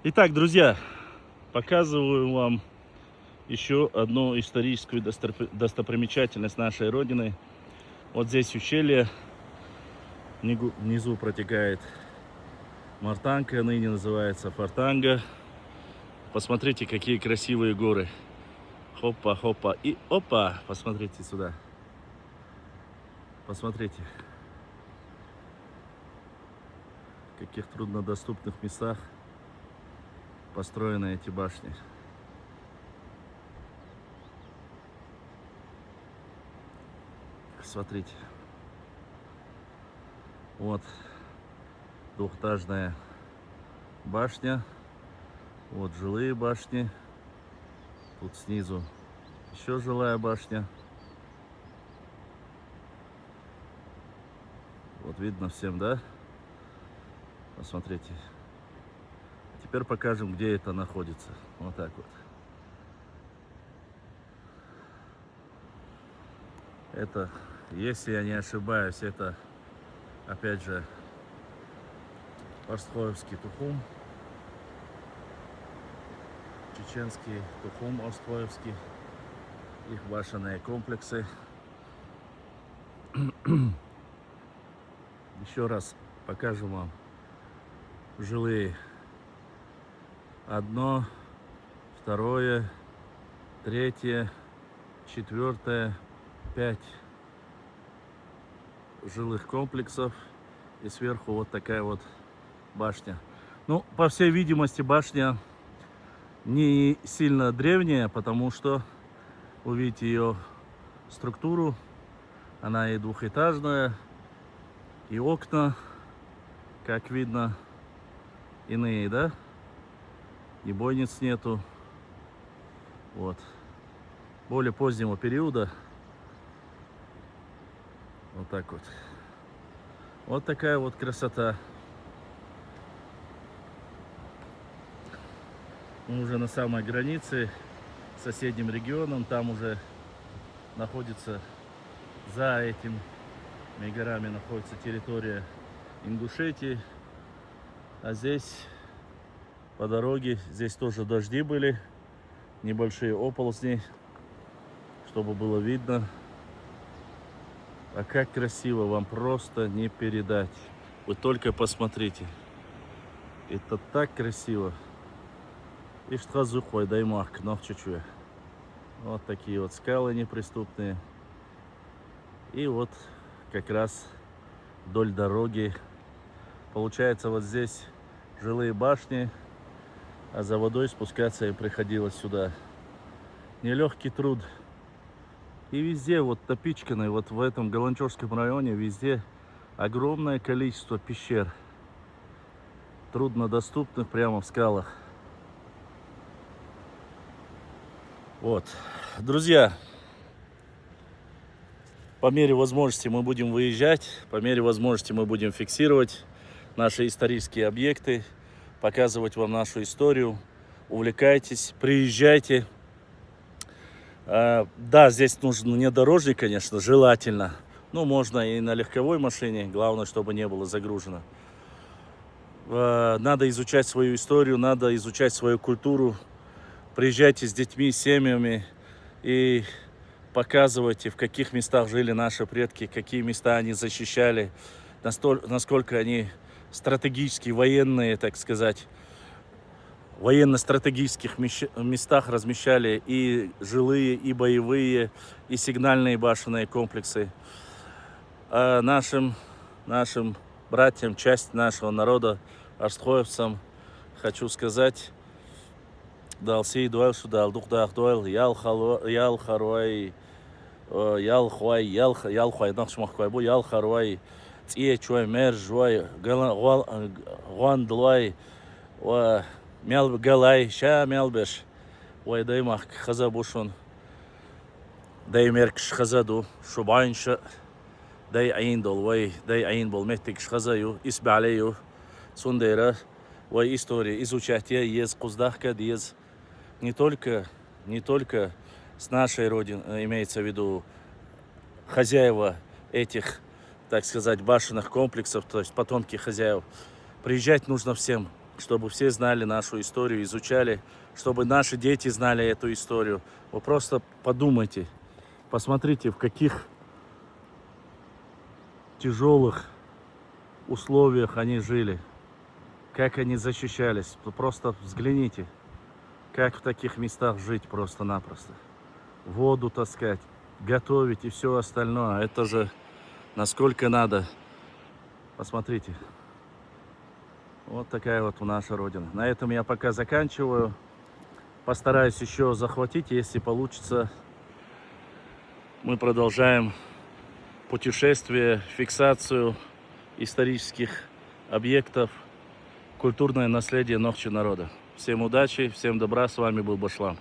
Итак, друзья, показываю вам еще одну историческую достопримечательность нашей Родины. Вот здесь ущелье, внизу протекает Мартанка, ныне называется Фортанга. Посмотрите, какие красивые горы. Хопа, хопа и опа! Посмотрите сюда. Посмотрите, в каких труднодоступных местах построены эти башни. Смотрите. Вот двухэтажная башня. Вот жилые башни. Тут снизу еще жилая башня. Вот видно всем, да? Посмотрите. Теперь покажем, где это находится. Вот так вот. Это, если я не ошибаюсь, это опять же Остхоевский Тухум. Чеченский Тухум Остхоевский. Их башенные комплексы. Еще раз покажем вам жилые. Одно, второе, третье, четвертое, 5 жилых комплексов. И сверху вот такая вот башня. Ну, по всей видимости, башня не сильно древняя, потому что увидите ее структуру. Она и двухэтажная, и окна, как видно, иные, да? И бойниц нету. Вот. Более позднего периода. Вот так вот. Вот такая вот красота. Мы уже на самой границе с соседним регионом. Там уже находится, за этими горами находится территория Ингушетии. А здесь по дороге, здесь тоже дожди были, небольшие оползни, чтобы было видно. А как красиво, вам просто не передать. Вы только посмотрите. Это так красиво. И что зухой, дай мах, но чуть-чуть. Вот такие вот скалы неприступные. И вот как раз вдоль дороги. Получается, вот здесь жилые башни, а за водой спускаться им приходилось сюда. Нелегкий труд. И везде, вот Топичкино, вот в этом Галанчевском районе, везде огромное количество пещер. Труднодоступных прямо в скалах. Вот. Друзья, по мере возможности мы будем выезжать, по мере возможности мы будем фиксировать наши исторические объекты, показывать вам нашу историю. Увлекайтесь, приезжайте. Да, здесь нужен внедорожник, конечно, желательно. Но можно и на легковой машине, главное, чтобы не было загружено. Надо изучать свою историю, надо изучать свою культуру. Приезжайте с детьми, с семьями и показывайте, в каких местах жили наши предки, какие места они защищали, насколько они стратегически военные, так сказать, военно-стратегических местах размещали и жилые, и боевые, и сигнальные башенные комплексы. А нашим братьям, часть нашего народа, остхоевцам, хочу сказать, дал сей дуэл сюда, алдухдах дуэл, ял харуай, ял хуай, нахшмахкуай, бу ял харуай, тие чуай мер жуай, гуан длуай, мял галай, ша мялбеш, ой даймах хаза бушун, даймеркш хазаду, шубайнша, дай аин дол, дай аин бол метик хазаю, избалею, сундера, ой история, изучать ез куздахка, ез не только с нашей родины, имеется в виду хозяева этих, так сказать, башенных комплексов, то есть потомки хозяев. Приезжать нужно всем. чтобы все знали нашу историю, изучали, чтобы наши дети знали эту историю. Вы просто подумайте, посмотрите, в каких тяжелых условиях они жили, как они защищались. Просто взгляните, как в таких местах жить просто-напросто. Воду таскать, готовить и все остальное. Это же насколько надо. Посмотрите. Вот такая вот наша родина. На этом я пока заканчиваю. Постараюсь еще захватить, если получится. Мы продолжаем путешествие, фиксацию исторических объектов, культурное наследие Нохчи народа. Всем удачи, всем добра. С вами был Башлам.